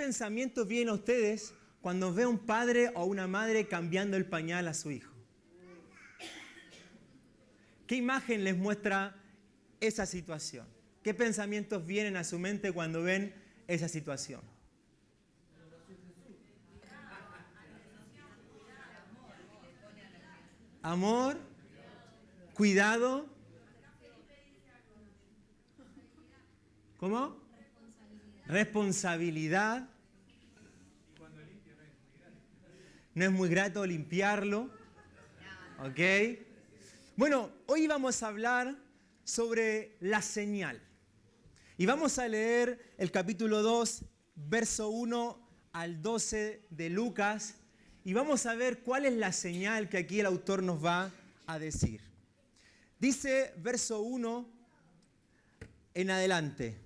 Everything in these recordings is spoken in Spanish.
pensamientos vienen a ustedes cuando ve a un padre o una madre cambiando el pañal a su hijo? ¿Qué imagen les muestra esa situación? ¿Qué pensamientos vienen a su mente cuando ven esa situación? Amor, cuidado. ¿Cómo? Responsabilidad. No es muy grato limpiarlo. ¿Ok? Bueno, hoy vamos a hablar sobre la señal. Y vamos a leer el capítulo 2, verso 1 al 12 de Lucas. Y vamos a ver cuál es la señal que aquí el autor nos va a decir. Dice, verso 1 en adelante.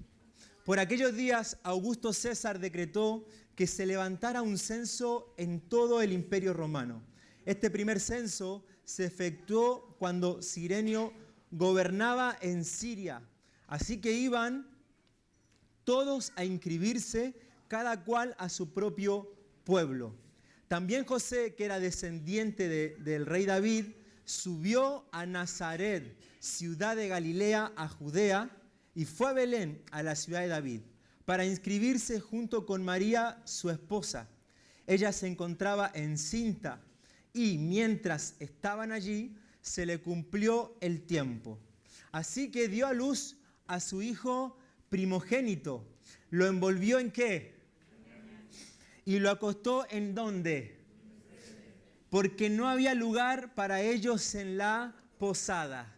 Por aquellos días, Augusto César decretó que se levantara un censo en todo el Imperio Romano. Este primer censo se efectuó cuando Cirenio gobernaba en Siria. Así que iban todos a inscribirse, cada cual a su propio pueblo. También José, que era descendiente del rey David, subió a Nazaret, ciudad de Galilea, a Judea, y fue a Belén, a la ciudad de David, para inscribirse junto con María, su esposa. Ella se encontraba encinta y mientras estaban allí, se le cumplió el tiempo. Así que dio a luz a su hijo primogénito. ¿Lo envolvió en qué? Y lo acostó ¿en dónde? Porque no había lugar para ellos en la posada.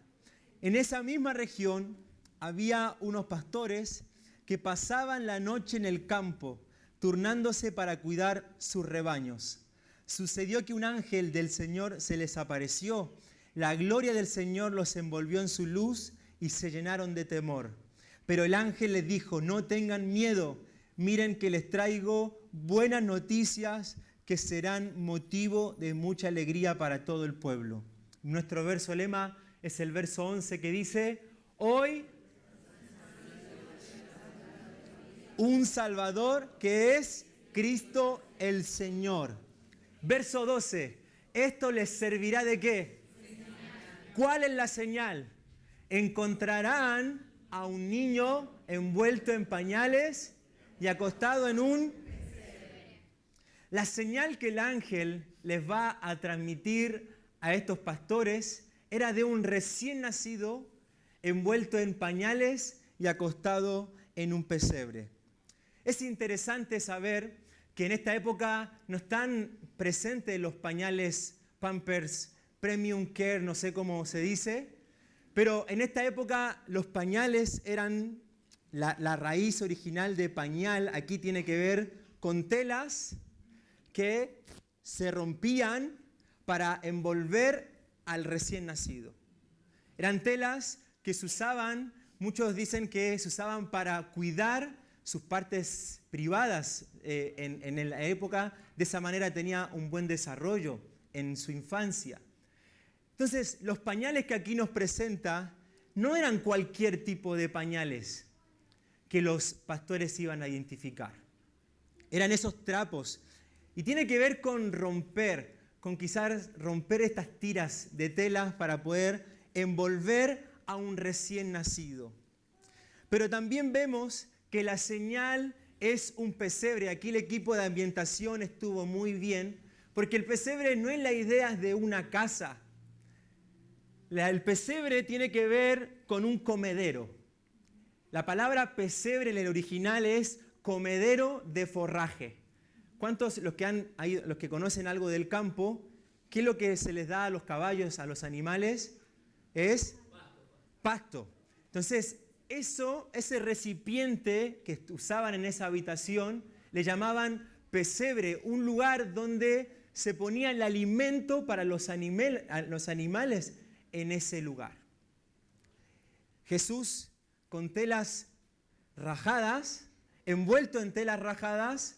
En esa misma región había unos pastores que pasaban la noche en el campo, turnándose para cuidar sus rebaños. Sucedió que un ángel del Señor se les apareció. La gloria del Señor los envolvió en su luz y se llenaron de temor. Pero el ángel les dijo, no tengan miedo, miren que les traigo buenas noticias que serán motivo de mucha alegría para todo el pueblo. Nuestro verso lema es el verso 11 que dice, hoy un Salvador que es Cristo el Señor. Verso 12, ¿esto les servirá de qué? ¿Cuál es la señal? Encontrarán a un niño envuelto en pañales y acostado en un... La señal que el ángel les va a transmitir a estos pastores era de un recién nacido envuelto en pañales y acostado en un pesebre. Es interesante saber que en esta época no están presentes los pañales Pampers, Premium Care, no sé cómo se dice, pero en esta época los pañales eran la raíz original de pañal. Aquí tiene que ver con telas que se rompían para envolver al recién nacido. Eran telas que se usaban, muchos dicen que se usaban para cuidar sus partes privadas en la época. De esa manera tenía un buen desarrollo en su infancia. Entonces, los pañales que aquí nos presenta no eran cualquier tipo de pañales que los pastores iban a identificar. Eran esos trapos. Y tiene que ver con romper, con quizás romper estas tiras de telas para poder envolver a un recién nacido. Pero también vemos que la señal es un pesebre. Aquí el equipo de ambientación estuvo muy bien, porque el pesebre no es la idea de una casa. El pesebre tiene que ver con un comedero. La palabra pesebre en el original es comedero de forraje. ¿Cuántos los que conocen algo del campo, qué es lo que se les da a los caballos, a los animales? Es pasto. Entonces, ese recipiente que usaban en esa habitación, le llamaban pesebre, un lugar donde se ponía el alimento para los animales en ese lugar. Jesús con telas rajadas, envuelto en telas rajadas,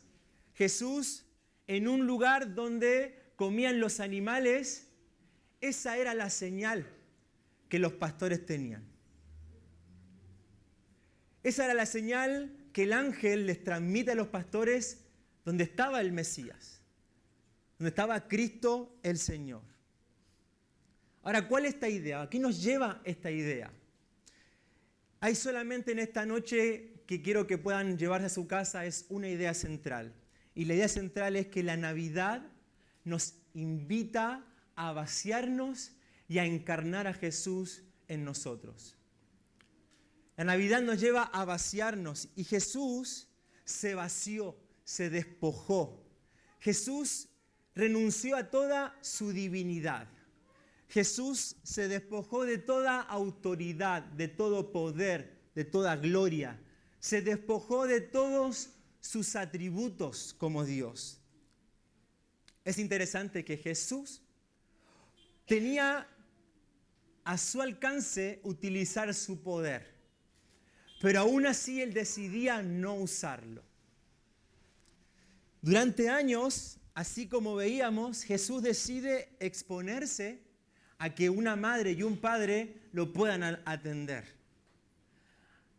Jesús en un lugar donde comían los animales. Esa era la señal que los pastores tenían. Esa era la señal que el ángel les transmite a los pastores donde estaba el Mesías, donde estaba Cristo el Señor. Ahora, ¿cuál es esta idea? ¿A qué nos lleva esta idea? Hay solamente en esta noche que quiero que puedan llevarse a su casa es una idea central. Y la idea central es que la Navidad nos invita a vaciarnos y a encarnar a Jesús en nosotros. La Navidad nos lleva a vaciarnos y Jesús se vació, se despojó. Jesús renunció a toda su divinidad. Jesús se despojó de toda autoridad, de todo poder, de toda gloria. Se despojó de todos sus atributos como Dios. Es interesante que Jesús tenía a su alcance utilizar su poder, pero aún así él decidía no usarlo. Durante años, así como veíamos, Jesús decide exponerse a que una madre y un padre lo puedan atender,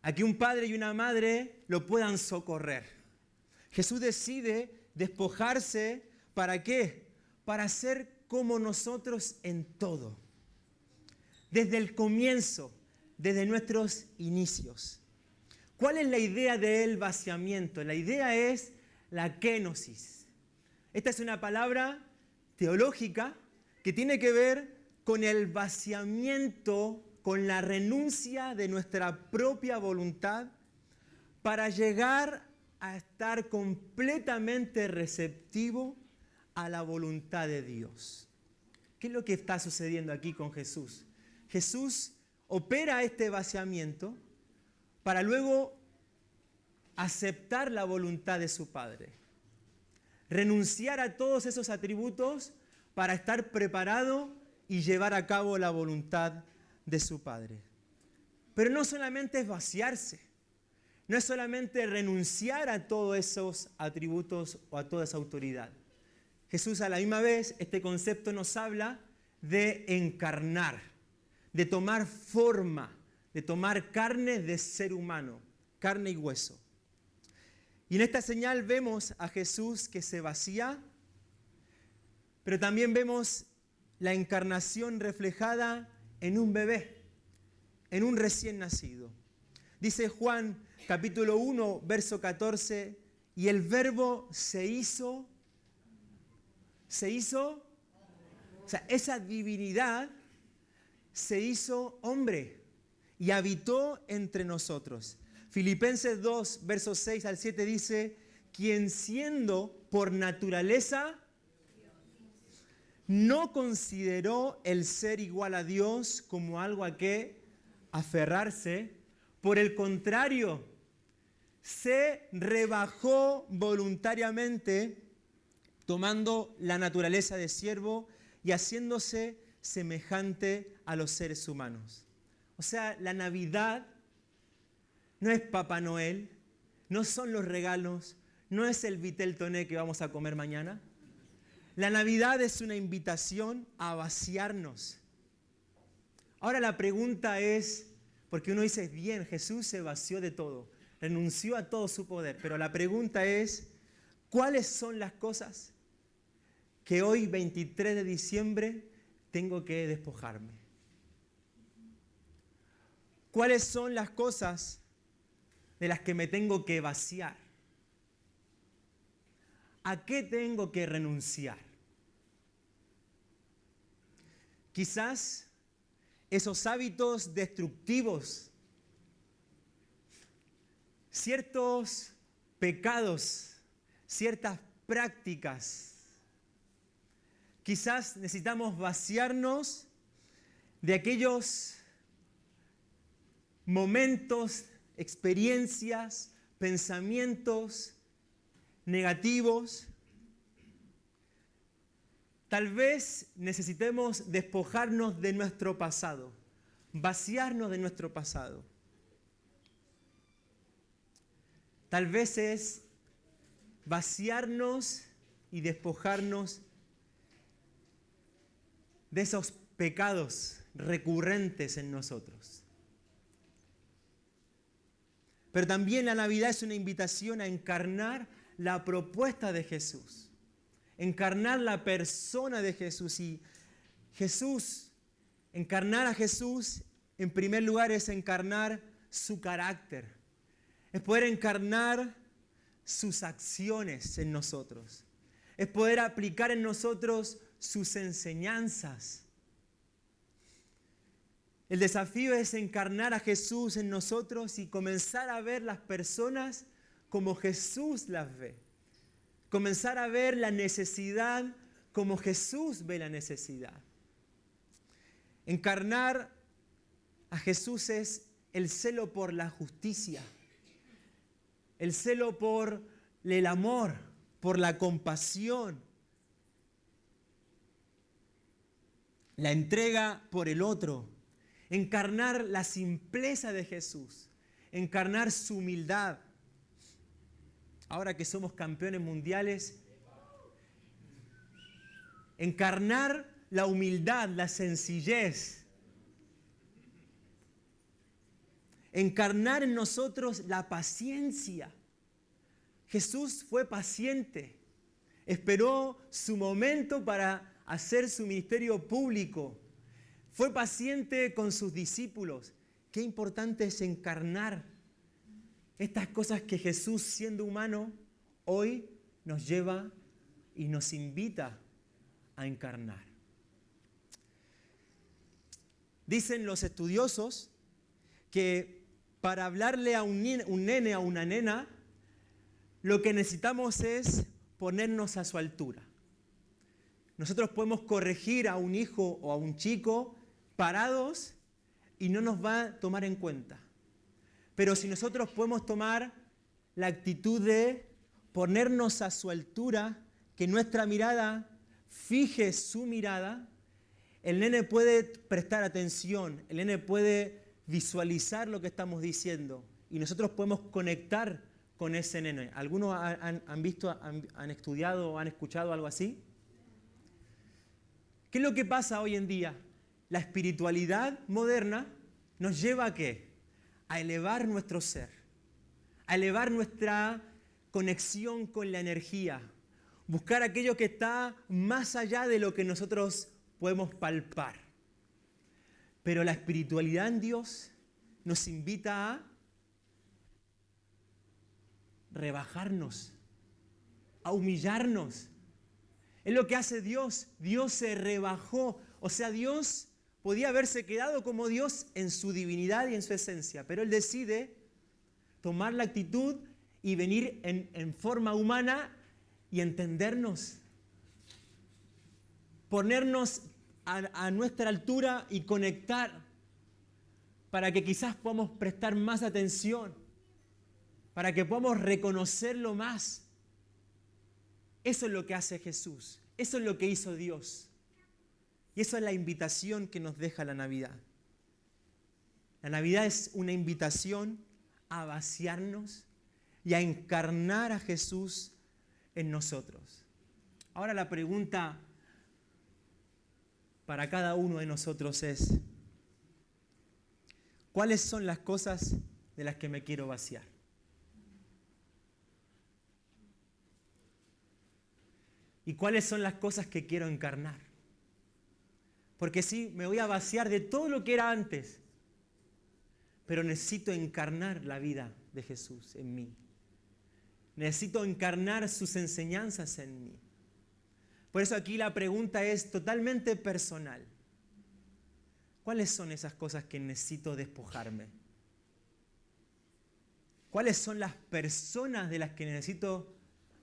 a que un padre y una madre lo puedan socorrer. Jesús decide despojarse, ¿para qué? Para ser como nosotros en todo. Desde el comienzo, desde nuestros inicios. ¿Cuál es la idea del vaciamiento? La idea es la kénosis. Esta es una palabra teológica que tiene que ver con el vaciamiento, con la renuncia de nuestra propia voluntad para llegar a estar completamente receptivo a la voluntad de Dios. ¿Qué es lo que está sucediendo aquí con Jesús? Jesús opera este vaciamiento para luego aceptar la voluntad de su Padre. Renunciar a todos esos atributos para estar preparado y llevar a cabo la voluntad de su Padre. Pero no solamente es vaciarse, no es solamente renunciar a todos esos atributos o a toda esa autoridad. Jesús a la misma vez, este concepto nos habla de encarnar, de tomar forma, de tomar carne de ser humano, carne y hueso. Y en esta señal vemos a Jesús que se vacía, pero también vemos la encarnación reflejada en un bebé, en un recién nacido. Dice Juan capítulo 1, verso 14, y el verbo se hizo, o sea, esa divinidad se hizo hombre y habitó entre nosotros. Filipenses 2, versos 6 al 7 dice, quien siendo por naturaleza no consideró el ser igual a Dios como algo a que aferrarse, por el contrario, se rebajó voluntariamente tomando la naturaleza de siervo y haciéndose semejante a los seres humanos. O sea, la Navidad no es Papá Noel, no son los regalos, no es el vitel toné que vamos a comer mañana. La Navidad es una invitación a vaciarnos. Ahora la pregunta es, porque uno dice, bien, Jesús se vació de todo, renunció a todo su poder, pero la pregunta es, ¿cuáles son las cosas que hoy, 23 de diciembre, tengo que despojarme? ¿Cuáles son las cosas de las que me tengo que vaciar? ¿A qué tengo que renunciar? Quizás esos hábitos destructivos, ciertos pecados, ciertas prácticas. Quizás necesitamos vaciarnos de aquellos momentos, experiencias, pensamientos negativos. Tal vez necesitemos despojarnos de nuestro pasado, vaciarnos de nuestro pasado. Tal vez es vaciarnos y despojarnos de esos pecados recurrentes en nosotros. Pero también la Navidad es una invitación a encarnar la propuesta de Jesús, encarnar la persona de Jesús. Y Jesús, encarnar a Jesús, en primer lugar es encarnar su carácter, es poder encarnar sus acciones en nosotros, es poder aplicar en nosotros sus enseñanzas. El desafío es encarnar a Jesús en nosotros y comenzar a ver las personas como Jesús las ve. Comenzar a ver la necesidad como Jesús ve la necesidad. Encarnar a Jesús es el celo por la justicia, el celo por el amor, por la compasión, la entrega por el otro. Encarnar la simpleza de Jesús, encarnar su humildad. Ahora que somos campeones mundiales, encarnar la humildad, la sencillez. Encarnar en nosotros la paciencia. Jesús fue paciente, esperó su momento para hacer su ministerio público. Fue paciente con sus discípulos. Qué importante es encarnar estas cosas que Jesús, siendo humano, hoy nos lleva y nos invita a encarnar. Dicen los estudiosos que para hablarle a un nene, a una nena, lo que necesitamos es ponernos a su altura. Nosotros podemos corregir a un hijo o a un chico parados y no nos va a tomar en cuenta. Pero si nosotros podemos tomar la actitud de ponernos a su altura, que nuestra mirada fije su mirada, el nene puede prestar atención, el nene puede visualizar lo que estamos diciendo y nosotros podemos conectar con ese nene. ¿Algunos han visto, han estudiado o han escuchado algo así? ¿Qué es lo que pasa hoy en día? La espiritualidad moderna nos lleva ¿a qué? A elevar nuestro ser, a elevar nuestra conexión con la energía, buscar aquello que está más allá de lo que nosotros podemos palpar. Pero la espiritualidad en Dios nos invita a rebajarnos, a humillarnos. Es lo que hace Dios. Dios se rebajó. O sea, Dios podía haberse quedado como Dios en su divinidad y en su esencia, pero Él decide tomar la actitud y venir en forma humana y entendernos, ponernos a nuestra altura y conectar para que quizás podamos prestar más atención, para que podamos reconocerlo más. Eso es lo que hace Jesús, eso es lo que hizo Dios. Y eso es la invitación que nos deja la Navidad. La Navidad es una invitación a vaciarnos y a encarnar a Jesús en nosotros. Ahora la pregunta para cada uno de nosotros es, ¿cuáles son las cosas de las que me quiero vaciar? ¿Y cuáles son las cosas que quiero encarnar? Porque sí, me voy a vaciar de todo lo que era antes, pero necesito encarnar la vida de Jesús en mí. Necesito encarnar sus enseñanzas en mí. Por eso aquí la pregunta es totalmente personal. ¿Cuáles son esas cosas que necesito despojarme? ¿Cuáles son las personas de las que necesito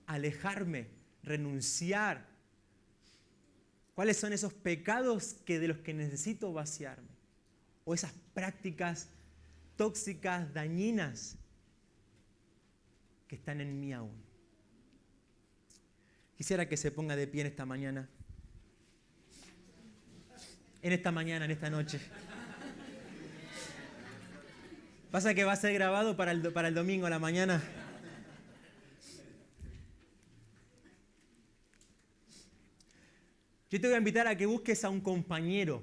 alejarme, renunciar? ¿Cuáles son esos pecados de los que necesito vaciarme? O esas prácticas tóxicas, dañinas, que están en mí aún. Quisiera que se ponga de pie en esta mañana. En esta noche. Pasa que va a ser grabado para el domingo a la mañana. Yo te voy a invitar a que busques a un compañero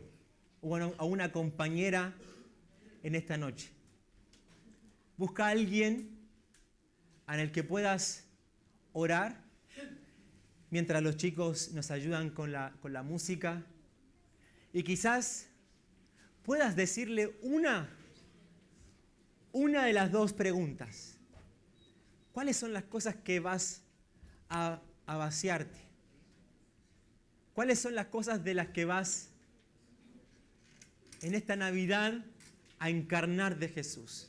o a una compañera en esta noche. Busca a alguien en el que puedas orar mientras los chicos nos ayudan con la música. Y quizás puedas decirle una de las dos preguntas. ¿Cuáles son las cosas que vas a vaciarte? ¿Cuáles son las cosas de las que vas en esta Navidad a encarnar de Jesús?